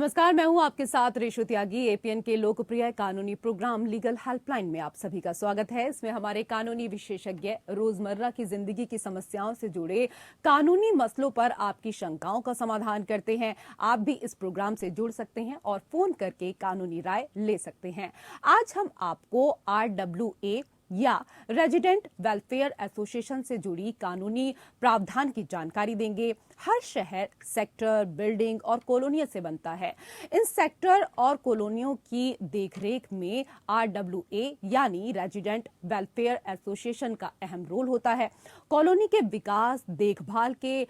नमस्कार, मैं हूं आपके साथ रेशु त्यागी। एपीएन के लोकप्रिय कानूनी प्रोग्राम लीगल हेल्पलाइन में आप सभी का स्वागत है। इसमें हमारे कानूनी विशेषज्ञ रोजमर्रा की जिंदगी की समस्याओं से जुड़े कानूनी मसलों पर आपकी शंकाओं का समाधान करते हैं। आप भी इस प्रोग्राम से जुड़ सकते हैं और फोन करके कानूनी राय ले सकते हैं। आज हम आपको RWA या रेजिडेंट वेलफेयर एसोसिएशन से जुड़ी कानूनी प्रावधान की जानकारी देंगे। हर शहर सेक्टर, बिल्डिंग और कॉलोनियों से बनता है। इन सेक्टर और कॉलोनियों की देखरेख में RWA यानी रेजिडेंट वेलफेयर एसोसिएशन का अहम रोल होता है। कॉलोनी के विकास, देखभाल के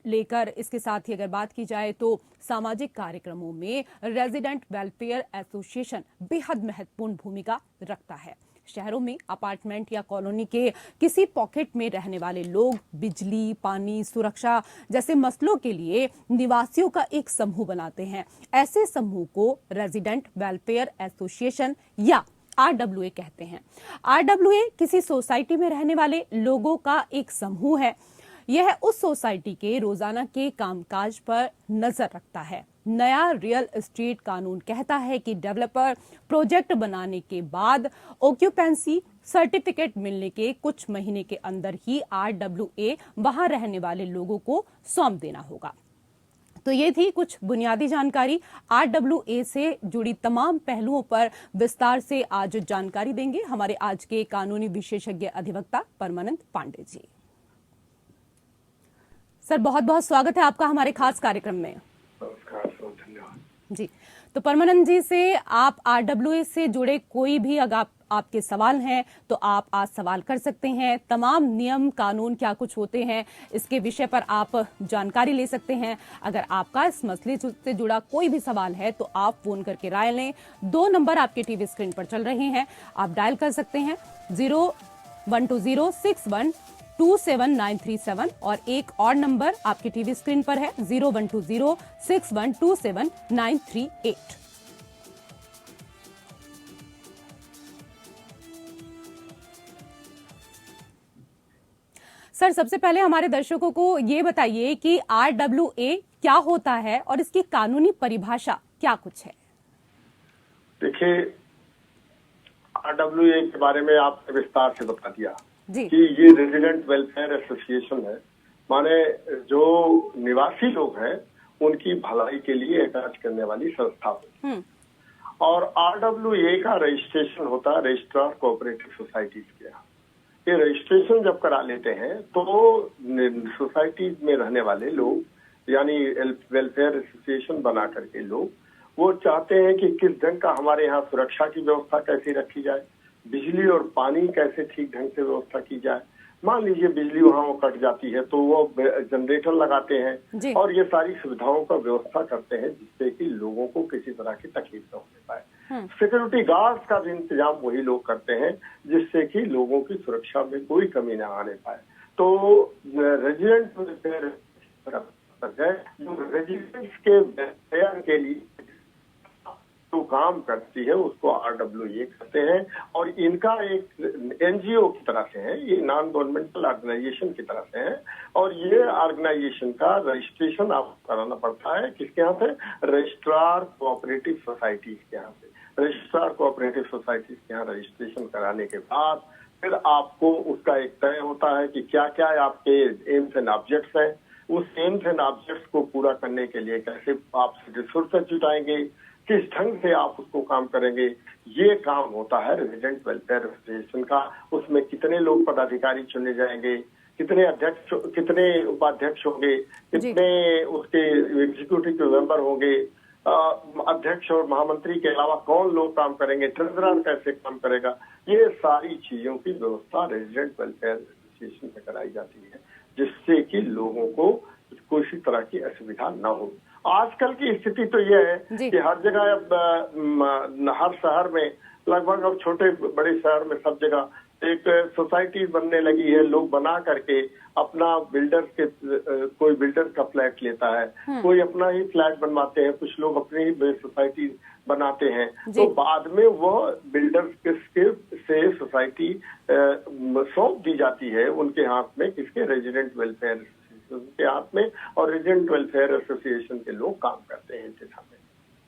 लेकर इसके साथ ही अगर बात की जाए तो सामाजिक कार्यक्रमों में रेजिडेंट वेलफेयर एसोसिएशन बेहद महत्वपूर्ण भूमिका रखता है। शहरों में अपार्टमेंट या कॉलोनी के किसी पॉकेट में रहने वाले लोग बिजली, पानी, सुरक्षा जैसे मसलों के लिए निवासियों का एक समूह बनाते हैं। ऐसे समूह को रेजिडेंट वेलफेयर एसोसिएशन या RWA कहते हैं। RWA किसी सोसाइटी में रहने वाले लोगों का एक समूह है। यह उस सोसाइटी के रोजाना के कामकाज पर नजर रखता है। नया रियल एस्टेट कानून कहता है कि डेवलपर प्रोजेक्ट बनाने के बाद ऑक्यूपेंसी सर्टिफिकेट मिलने के कुछ महीने के अंदर ही RWA वहां रहने वाले लोगों को सौंप देना होगा। तो ये थी कुछ बुनियादी जानकारी। RWA से जुड़ी तमाम पहलुओं पर विस्तार से आज जानकारी देंगे हमारे आज के कानूनी विशेषज्ञ अधिवक्ता परमानंद पांडे जी। सर, बहुत बहुत स्वागत है आपका हमारे खास कार्यक्रम में। जी, तो परमानंद जी से आप RWA से जुड़े कोई भी अगर आपके सवाल हैं तो आप आज सवाल कर सकते हैं। तमाम नियम कानून क्या कुछ होते हैं इसके विषय पर आप जानकारी ले सकते हैं। अगर आपका इस मसले से जुड़ा कोई भी सवाल है तो आप फोन करके राय लें। 2 नंबर आपके टीवी स्क्रीन पर चल रहे हैं, आप डायल कर सकते हैं 0120612797 और एक और नंबर आपके टीवी स्क्रीन पर है 0120612798। सर, सबसे पहले हमारे दर्शकों को ये बताइए कि RWA क्या होता है और इसकी कानूनी परिभाषा क्या कुछ है। देखिए, RWA के बारे में आपने विस्तार से बता दिया कि ये रेजिडेंट वेलफेयर एसोसिएशन है। माने जो निवासी लोग हैं उनकी भलाई के लिए कार्य करने वाली संस्था है। और RWA का रजिस्ट्रेशन होता है रजिस्ट्रार कोऑपरेटिव सोसाइटीज के यहाँ। ये रजिस्ट्रेशन जब करा लेते हैं तो सोसाइटीज में रहने वाले लोग यानी वेलफेयर एसोसिएशन बना करके लोग वो चाहते हैं कि किस ढंग का हमारे यहाँ सुरक्षा की व्यवस्था कैसे रखी जाए, बिजली और पानी कैसे ठीक ढंग से व्यवस्था की जाए। मान लीजिए बिजली वहाँ कट जाती है तो वो जनरेटर लगाते हैं और ये सारी सुविधाओं का व्यवस्था करते हैं जिससे कि लोगों को किसी तरह की तकलीफ न होने पाए। सिक्योरिटी गार्ड्स का भी इंतजाम वही लोग करते हैं जिससे कि लोगों की सुरक्षा में कोई कमी न आने पाए। तो रेजिडेंट जो रेजिडेंट्स के वेलफेयर के लिए जो काम करती है उसको RWA कहते हैं और इनका एक NGO की तरह से है, ये नॉन गवर्नमेंटल ऑर्गेनाइजेशन की तरह से है। और ये ऑर्गेनाइजेशन का रजिस्ट्रेशन आपको कराना पड़ता है किसके यहाँ से, रजिस्ट्रार कोऑपरेटिव सोसाइटीज के यहाँ से। रजिस्ट्रार कोऑपरेटिव सोसाइटीज के यहाँ रजिस्ट्रेशन कराने के बाद फिर आपको उसका एक तय होता है कि क्या क्या आपके एम्स एंड ऑब्जेक्ट्स हैं। उस एम्स एंड ऑब्जेक्ट्स को पूरा करने के लिए कैसे आप रिसोर्सेज जुटाएंगे, किस ढंग से आप उसको काम करेंगे, ये काम होता है रेजिडेंट वेलफेयर एसोसिएशन का। उसमें कितने लोग पदाधिकारी चुने जाएंगे, कितने अध्यक्ष, कितने उपाध्यक्ष होंगे, कितने उसके एग्जीक्यूटिव मेंबर होंगे, अध्यक्ष और महामंत्री के अलावा कौन लोग काम करेंगे, ट्रेजरर कैसे काम करेगा, ये सारी चीजों की व्यवस्था रेजिडेंट वेलफेयर एसोसिएशन में कराई जाती है जिससे कि लोगों को किसी तरह की असुविधा न हो। आजकल की स्थिति तो यह है कि हर जगह अब हर शहर में लगभग अब छोटे बड़े शहर में सब जगह एक सोसाइटी बनने लगी है। लोग बना करके अपना बिल्डर के कोई बिल्डर का फ्लैट लेता है, कोई अपना ही फ्लैट बनवाते हैं, कुछ लोग अपनी ही सोसाइटी बनाते हैं। तो बाद में वो बिल्डर से सोसाइटी सौंप दी जाती है उनके हाथ में, किसके, रेजिडेंट वेलफेयर के हाथ में। और रेजिडेंट वेलफेयर एसोसिएशन के लोग काम करते हैं इस दिशा में।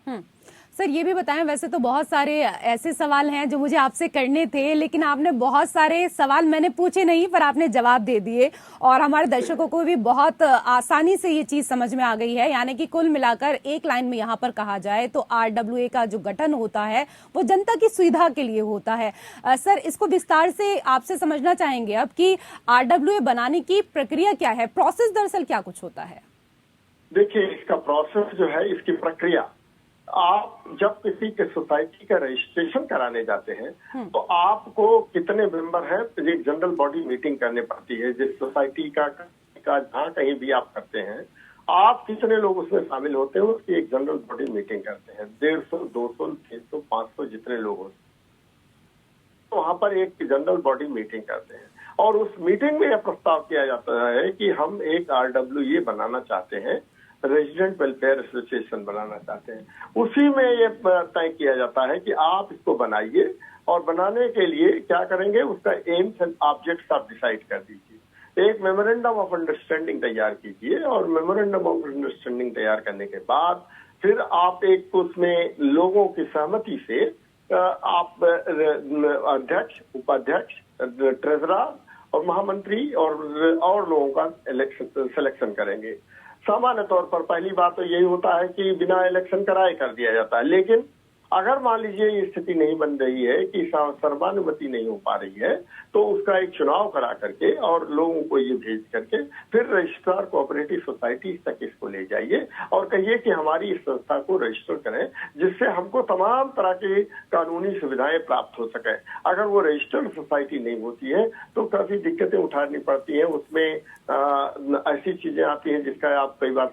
सर ये भी बताएं, वैसे तो बहुत सारे ऐसे सवाल हैं जो मुझे आपसे करने थे, लेकिन आपने बहुत सारे सवाल मैंने पूछे नहीं पर आपने जवाब दे दिए और हमारे दर्शकों को भी बहुत आसानी से ये चीज समझ में आ गई है। यानी कि कुल मिलाकर एक लाइन में यहाँ पर कहा जाए तो RWA का जो गठन होता है वो जनता की सुविधा के लिए होता है। सर इसको विस्तार से आपसे समझना चाहेंगे अब कि RWA बनाने की प्रक्रिया क्या है, प्रोसेस दरअसल क्या कुछ होता है? देखिए, इसका प्रोसेस जो है, इसकी प्रक्रिया, आप जब किसी के सोसाइटी का रजिस्ट्रेशन कराने जाते हैं तो आपको कितने मेंबर हैं, एक जनरल बॉडी मीटिंग करनी पड़ती है। जिस सोसाइटी का जहाँ कहीं भी आप करते हैं, आप कितने लोग उसमें शामिल होते हैं, उसकी एक जनरल बॉडी मीटिंग करते हैं। 150, 200, 300, 500 जितने लोग होते हैं तो वहां पर एक जनरल बॉडी मीटिंग करते हैं और उस मीटिंग में यह प्रस्ताव किया जाता है कि हम एक RWA बनाना चाहते हैं, रेजिडेंट वेलफेयर एसोसिएशन बनाना चाहते हैं। उसी में ये तय किया जाता है कि आप इसको बनाइए और बनाने के लिए क्या करेंगे, उसका एम्स एंड ऑब्जेक्ट्स आप डिसाइड कर दीजिए। एक मेमोरेंडम ऑफ अंडरस्टैंडिंग तैयार कीजिए और मेमोरेंडम ऑफ अंडरस्टैंडिंग तैयार करने के बाद फिर आप एक उसमें लोगों की सहमति से आप अध्यक्ष, उपाध्यक्ष, ट्रेजरर और महामंत्री और लोगों का सिलेक्शन करेंगे। सामान्य तौर पर पहली बात तो यही होता है कि बिना इलेक्शन कराए कर दिया जाता है, लेकिन अगर मान लीजिए ये स्थिति नहीं बन रही है कि सर्वानुमति नहीं हो पा रही है तो उसका एक चुनाव करा करके और लोगों को ये भेज करके फिर रजिस्ट्रार कोऑपरेटिव सोसाइटी तक इसको ले जाइए और कहिए कि हमारी इस संस्था को रजिस्टर करें, जिससे हमको तमाम तरह की कानूनी सुविधाएं प्राप्त हो सके। अगर वो रजिस्टर्ड सोसाइटी नहीं होती है तो काफी दिक्कतें उठानी पड़ती हैं, उसमें ऐसी चीजें आती हैं जिसका आप कई बार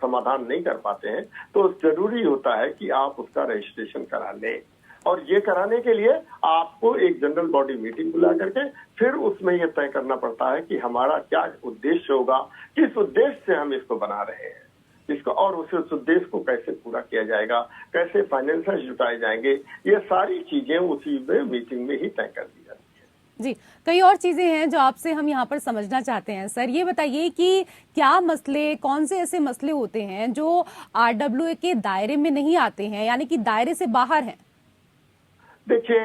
समाधान नहीं कर पाते हैं। तो जरूरी होता है कि आप उसका रजिस्ट्रेशन करा लें और ये कराने के लिए आपको एक जनरल बॉडी मीटिंग बुला करके फिर उसमें यह तय करना पड़ता है कि हमारा क्या उद्देश्य होगा, किस उद्देश्य से हम इसको बना रहे हैं इसको, और उस उद्देश्य को कैसे पूरा किया जाएगा, कैसे फाइनेंसर्स जुटाए जाएंगे, ये सारी चीजें उसी में मीटिंग में ही तय कर दी जाती है। जी, कई और चीजें हैं जो आपसे हम यहाँ पर समझना चाहते हैं। सर ये बताइए कि क्या मसले, कौन से ऐसे मसले होते हैं जो RWA के दायरे में नहीं आते हैं, यानी कि दायरे से बाहर हैं? देखिए,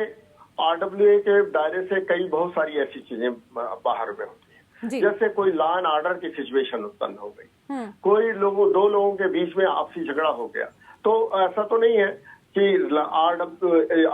RWA के दायरे से बहुत सारी ऐसी चीजें बाहर में होती है। जैसे कोई लॉ एंड ऑर्डर की सिचुएशन उत्पन्न हो गई, कोई दो लोगों के बीच में आपसी झगड़ा हो गया, तो ऐसा तो नहीं है कि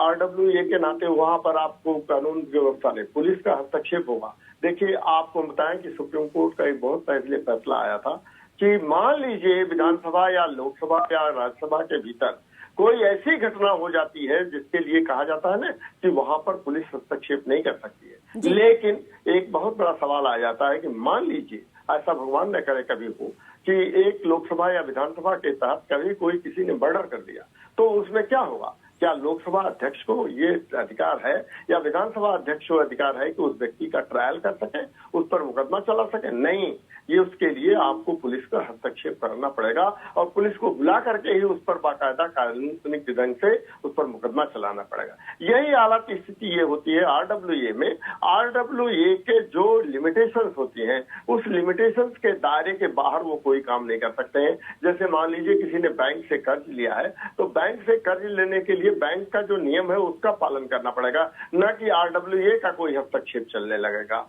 RWA के नाते वहां पर आपको कानून व्यवस्था में पुलिस का हस्तक्षेप होगा। देखिए, आपको बताएं कि सुप्रीम कोर्ट का एक बहुत पहले फैसला आया था कि मान लीजिए विधानसभा या लोकसभा या राज्यसभा के भीतर कोई ऐसी घटना हो जाती है जिसके लिए कहा जाता है ना कि वहां पर पुलिस हस्तक्षेप नहीं कर सकती है, लेकिन एक बहुत बड़ा सवाल आ जाता है कि मान लीजिए ऐसा भगवान न करे कभी हो कि एक लोकसभा या विधानसभा के तहत कभी कोई किसी ने मर्डर कर दिया, तो उसमें क्या होगा? क्या लोकसभा अध्यक्ष को ये अधिकार है या विधानसभा अध्यक्ष को अधिकार है कि उस व्यक्ति का ट्रायल कर सके, उस पर मुकदमा चला सके? नहीं, ये उसके लिए आपको पुलिस का हस्तक्षेप करना पड़ेगा और पुलिस को बुला करके ही उस पर बाकायदा कानूनी ढंग से उस पर मुकदमा चलाना पड़ेगा। यही हालत स्थिति ये होती है RWA में। RWA के जो लिमिटेशंस होती हैं, उस लिमिटेशंस के दायरे के बाहर वो कोई काम नहीं कर सकते हैं। जैसे मान लीजिए किसी ने बैंक से कर्ज लिया है, तो बैंक से कर्ज लेने के लिए बैंक का जो नियम है उसका पालन करना पड़ेगा, न कि RWA का कोई हस्तक्षेप चलने लगेगा।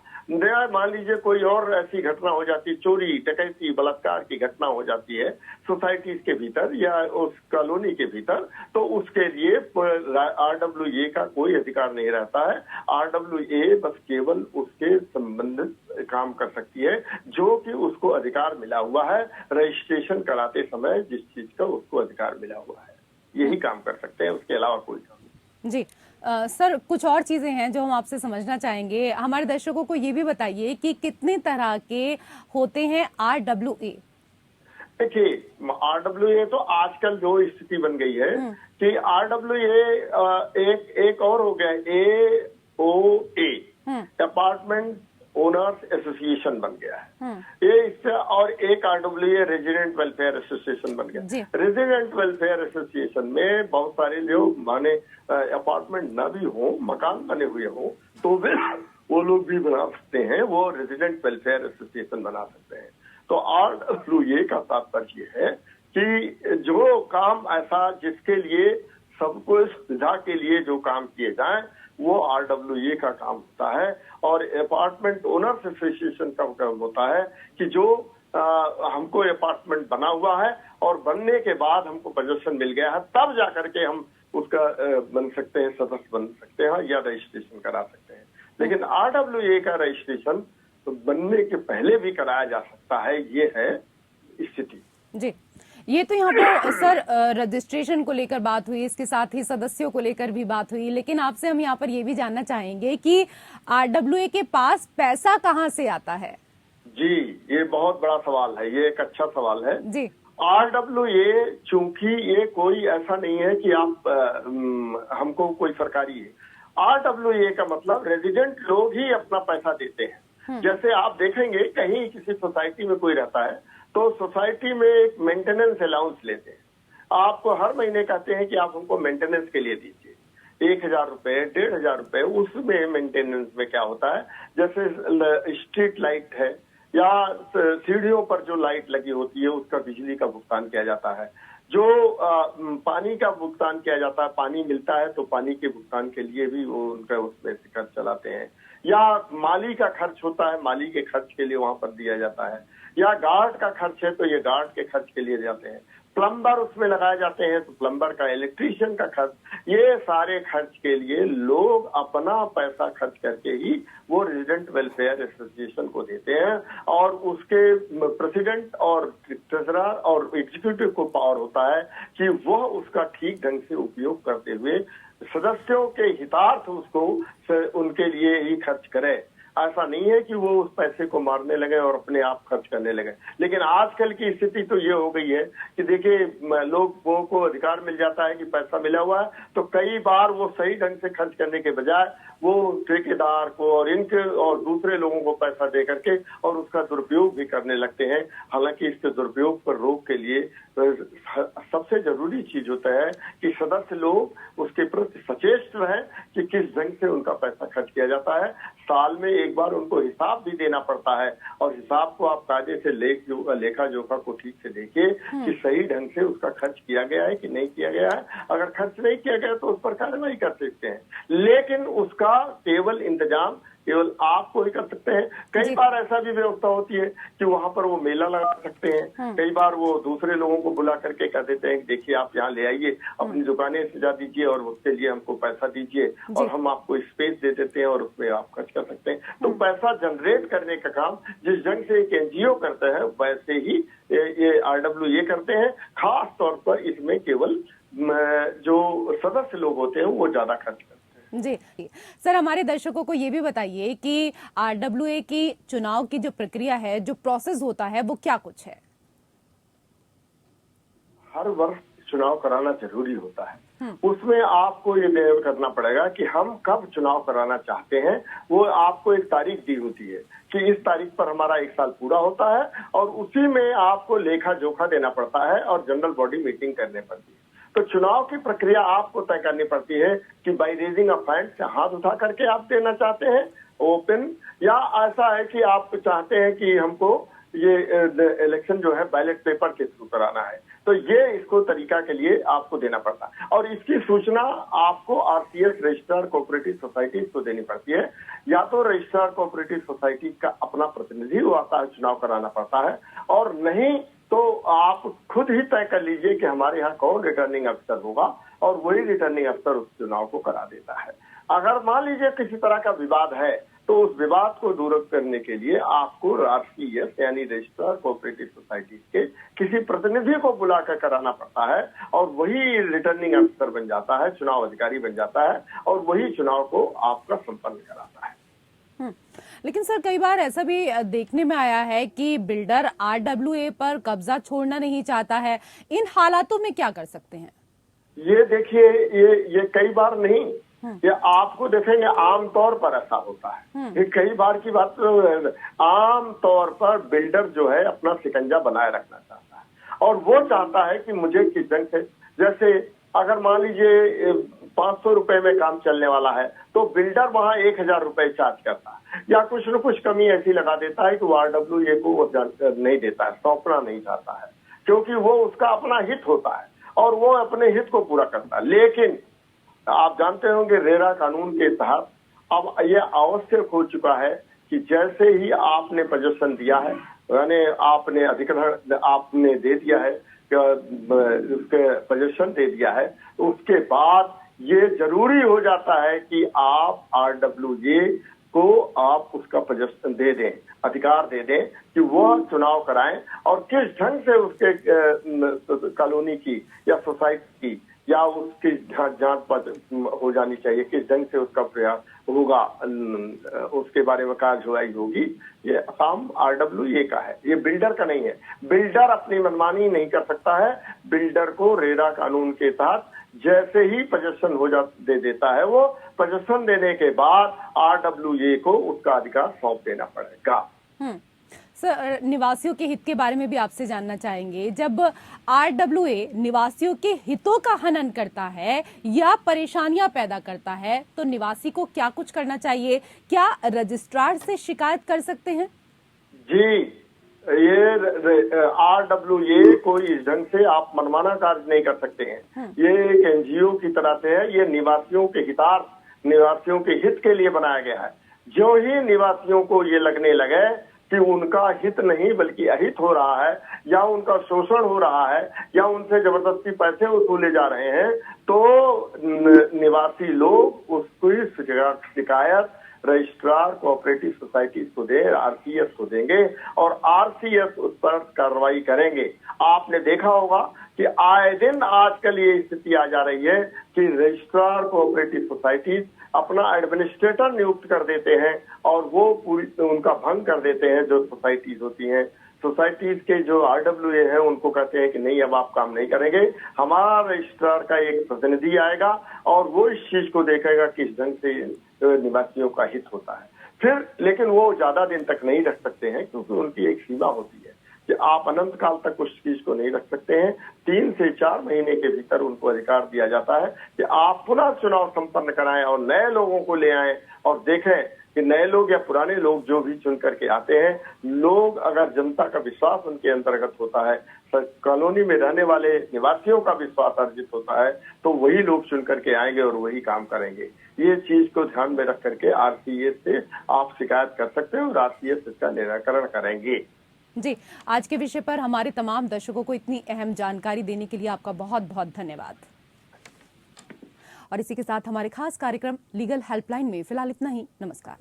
मान लीजिए कोई और ऐसी घटना हो जाती, चोरी, डकैती, बलात्कार की घटना हो जाती है सोसाइटीज के भीतर या उस कॉलोनी के भीतर, तो उसके लिए RWA का कोई अधिकार नहीं रहता है। RWA बस केवल उसके संबंधित काम कर सकती है जो कि उसको अधिकार मिला हुआ है रजिस्ट्रेशन कराते समय, जिस चीज का उसको अधिकार मिला हुआ है, यही काम कर सकते हैं, उसके अलावा कोई काम नहीं। जी सर, कुछ और चीजें हैं जो हम आपसे समझना चाहेंगे। हमारे दर्शकों को ये भी बताइए कि कितने तरह के होते हैं RWA? देखिए, RWA तो आजकल जो स्थिति बन गई है कि RWA एक और हो गया, AOA, अपार्टमेंट ओनर्स एसोसिएशन बन गया है ये इससे, और एक RWA रेजिडेंट वेलफेयर एसोसिएशन बन गया। रेजिडेंट वेलफेयर एसोसिएशन में बहुत सारे जो माने अपार्टमेंट न भी हो, मकान बने हुए हो, तो वो लोग भी बना सकते हैं, वो रेजिडेंट वेलफेयर एसोसिएशन बना सकते हैं। तो RWA का तात्पर्य है कि जो काम ऐसा जिसके लिए सबको सुविधा के लिए जो काम किए जाएं वो RWA का काम होता है। और अपार्टमेंट ओनर्स एसोसिएशन का काम होता है कि जो हमको अपार्टमेंट बना हुआ है और बनने के बाद हमको पोजीशन मिल गया है, तब जाकर के हम उसका बन सकते हैं, सदस्य बन सकते हैं या रजिस्ट्रेशन करा सकते हैं। लेकिन RWA का रजिस्ट्रेशन तो बनने के पहले भी कराया जा सकता है, ये है स्थिति। जी, ये तो यहाँ पर सर रजिस्ट्रेशन को लेकर बात हुई, इसके साथ ही सदस्यों को लेकर भी बात हुई, लेकिन आपसे हम यहाँ पर ये भी जानना चाहेंगे कि RWA के पास पैसा कहाँ से आता है? जी, ये बहुत बड़ा सवाल है, ये एक अच्छा सवाल है जी। RWA चूंकि ये कोई ऐसा नहीं है कि आप हमको कोई सरकारी है। RWA का मतलब रेजिडेंट लोग ही अपना पैसा देते हैं। जैसे आप देखेंगे कहीं किसी सोसाइटी में कोई रहता है तो सोसाइटी में एक मेंटेनेंस अलाउंस लेते हैं, आपको हर महीने कहते हैं कि आप हमको मेंटेनेंस के लिए दीजिए 1000 रुपए 1500 रुपए। उसमें मेंटेनेंस में क्या होता है, जैसे स्ट्रीट लाइट है या सीढ़ियों पर जो लाइट लगी होती है उसका बिजली का भुगतान किया जाता है, जो पानी का भुगतान किया जाता है, पानी मिलता है तो पानी के भुगतान के लिए भी वो उनका उसमें से खर्च चलाते हैं, या माली का खर्च होता है, माली के खर्च के लिए वहां पर दिया जाता है, या गार्ड का खर्च है तो ये गार्ड के खर्च के लिए जाते हैं, प्लम्बर उसमें लगाए जाते हैं तो प्लम्बर का, इलेक्ट्रीशियन का खर्च, ये सारे खर्च के लिए लोग अपना पैसा खर्च करके ही वो रेजिडेंट वेलफेयर एसोसिएशन को देते हैं। और उसके प्रेसिडेंट और ट्रेजरर और एग्जीक्यूटिव को पावर होता है कि वह उसका ठीक ढंग से उपयोग करते हुए सदस्यों के हितार्थ उसको उनके लिए ही खर्च करे। ऐसा नहीं है कि वो उस पैसे को मारने लगे और अपने आप खर्च करने लगे। लेकिन आजकल की स्थिति तो ये हो गई है कि देखिए लोगों को अधिकार मिल जाता है कि पैसा मिला हुआ है तो कई बार वो सही ढंग से खर्च करने के बजाय वो ठेकेदार को और इनके और दूसरे लोगों को पैसा दे करके और उसका दुरुपयोग भी करने लगते हैं। हालांकि इसके दुरुपयोग पर रोक के लिए सबसे जरूरी चीज होता है कि सदस्य लोग उसके प्रति सचेत रहें कि किस ढंग से उनका पैसा खर्च किया जाता है। साल में एक बार उनको हिसाब भी देना पड़ता है और हिसाब को आप कायदे से लेखा जोखा को ठीक से देखिए कि सही ढंग से उसका खर्च किया गया है कि नहीं किया गया है। अगर खर्च नहीं किया गया तो उस पर कार्रवाई कर सकते हैं, लेकिन उसका केवल इंतजाम केवल आपको ही कर सकते हैं। कई बार ऐसा भी व्यवस्था होती है कि वहां पर वो मेला लगा सकते हैं, कई बार वो दूसरे लोगों को बुला करके कह देते हैं कि देखिए आप यहाँ ले आइए, अपनी दुकानें सजा दीजिए और उसके लिए हमको पैसा दीजिए और हम आपको स्पेस दे देते हैं और उसमें आप खर्च कर सकते हैं। तो पैसा जनरेट करने का काम जिस ढंग से एक NGO करते हैं वैसे ही ये RWA करते हैं। खास तौर पर इसमें केवल जो सदस्य लोग होते हैं वो ज्यादा खर्च करते हैं। जी सर, हमारे दर्शकों को ये भी बताइए कि RWA की चुनाव की जो प्रक्रिया है, जो प्रोसेस होता है, वो क्या कुछ है? हर वर्ष चुनाव कराना जरूरी होता है। उसमें आपको ये निर्णय करना पड़ेगा कि हम कब चुनाव कराना चाहते हैं। वो आपको एक तारीख दी होती है कि इस तारीख पर हमारा 1 साल पूरा होता है और उसी में आपको लेखा जोखा देना पड़ता है और जनरल बॉडी मीटिंग करनी पड़ती है। तो चुनाव की प्रक्रिया आपको तय करनी पड़ती है कि बाई रेजिंग ऑफ फंड से हाथ उठा करके आप देना चाहते हैं ओपन, या ऐसा है कि आप चाहते हैं कि हमको ये इलेक्शन जो है बैलेट पेपर के थ्रू कराना है। तो ये इसको तरीका के लिए आपको देना पड़ता है और इसकी सूचना आपको RCS रजिस्ट्रार कोऑपरेटिव सोसाइटी को देनी पड़ती है। या तो रजिस्ट्रार कोऑपरेटिव सोसाइटी का अपना प्रतिनिधि वो आता है, चुनाव कराना पड़ता है, और नहीं तो आप खुद ही तय कर लीजिए कि हमारे यहाँ कौन रिटर्निंग अफसर होगा और वही रिटर्निंग अफसर उस चुनाव को करा देता है। अगर मान लीजिए किसी तरह का विवाद है तो उस विवाद को दूर करने के लिए आपको RCS यानी रजिस्ट्रार कोऑपरेटिव सोसाइटी के किसी प्रतिनिधि को बुलाकर कराना पड़ता है और वही रिटर्निंग अफसर बन जाता है, चुनाव अधिकारी बन जाता है और वही चुनाव को आपका संपन्न कराता है। लेकिन सर, कई बार ऐसा भी देखने में आया है कि बिल्डर RWA पर कब्जा छोड़ना नहीं चाहता है। इन हालातों में क्या कर सकते हैं? ये देखिए, ये कई बार नहीं, ये आपको देखेंगे आमतौर पर ऐसा होता है। ये कई बार की बात, आम तौर पर बिल्डर जो है अपना शिकंजा बनाए रखना चाहता है और वो चाहता है कि मुझे किस ढंग से, जैसे अगर मान लीजिए 500 रुपए में काम चलने वाला है तो बिल्डर वहां 1000 रुपए चार्ज करता है या कुछ न कुछ कमी ऐसी लगा देता है कि वो RWA को वो नहीं देता है, सौंपना नहीं चाहता है। क्योंकि वो उसका अपना हित होता है और वो अपने हित को पूरा करता है। लेकिन आप जानते होंगे रेरा कानून के तहत अब ये आवश्यक हो चुका है कि जैसे ही आपने पोजीशन दिया है, यानी आपने अधिग्रहण आपने दे दिया है, उसके पोजीशन दे दिया है, उसके बाद ये जरूरी हो जाता है कि आप RWA को आप उसका पोजीशन दे दें, अधिकार दे दें कि वो चुनाव कराएं और किस ढंग से उसके कॉलोनी की या सोसाइटी की या उसकी जांच हो जानी चाहिए, किस ढंग से उसका प्रयास होगा, उसके बारे में कार्यवाही होगी। ये काम RWA का है, ये बिल्डर का नहीं है। बिल्डर अपनी मनमानी नहीं कर सकता है। बिल्डर को रेरा कानून के तहत जैसे ही पोजीशन दे देता है, वो पोजीशन देने के बाद RWA को उसका अधिकार सौंप देना पड़ेगा। सर, निवासियों के हित के बारे में भी आपसे जानना चाहेंगे। जब RWA निवासियों के हितों का हनन करता है या परेशानियां पैदा करता है, तो निवासी को क्या कुछ करना चाहिए? क्या रजिस्ट्रार से शिकायत कर सकते हैं? जी, ये RWA को इस ढंग से आप मनमाना कार्य नहीं कर सकते हैं। ये एक NGO की तरह से है। ये निवासियों के हितार्थ, निवासियों के हित के लिए बनाया गया है। जो ही निवासियों को ये लगने लगे कि उनका हित नहीं बल्कि अहित हो रहा है या उनका शोषण हो रहा है या उनसे जबरदस्ती पैसे वसूले जा रहे हैं, तो निवासी लोग उसकी शिकायत रजिस्ट्रार कोऑपरेटिव सोसाइटीज को दे, RCS को देंगे और RCS उस पर कार्रवाई करेंगे। आपने देखा होगा कि आए दिन आजकल ये स्थिति आ जा रही है कि रजिस्ट्रार कोऑपरेटिव सोसाइटीज अपना एडमिनिस्ट्रेटर नियुक्त कर देते हैं और वो पूरी उनका भंग कर देते हैं। जो सोसाइटीज होती हैं, सोसाइटीज के जो RWA है उनको कहते हैं कि नहीं, अब आप काम नहीं करेंगे, हमारा रजिस्ट्रार का एक प्रतिनिधि आएगा और वो इस चीज को देखेगा किस ढंग से निवासियों का हित होता है। फिर लेकिन वो ज्यादा दिन तक नहीं रख सकते हैं, क्योंकि उनकी एक सीमा होती है कि आप अनंत काल तक उस चीज को नहीं रख सकते हैं। 3 से 4 महीने के भीतर उनको अधिकार दिया जाता है कि आप पुनः चुनाव संपन्न कराएं और नए लोगों को ले आएं और देखें कि नए लोग या पुराने लोग जो भी चुन करके आते हैं, लोग अगर जनता का विश्वास उनके अंतर्गत होता है, कॉलोनी में रहने वाले निवासियों का विश्वास अर्जित होता है, तो वही लोग चुन करके आएंगे और वही काम करेंगे। ये चीज को ध्यान में रख करके RCS से आप शिकायत कर सकते हैं और RCS इसका निराकरण करेंगे। जी, आज के विषय पर हमारे तमाम दर्शकों को इतनी अहम जानकारी देने के लिए आपका बहुत बहुत धन्यवाद। और इसी के साथ हमारे खास कार्यक्रम लीगल हेल्पलाइन में फिलहाल इतना ही। नमस्कार।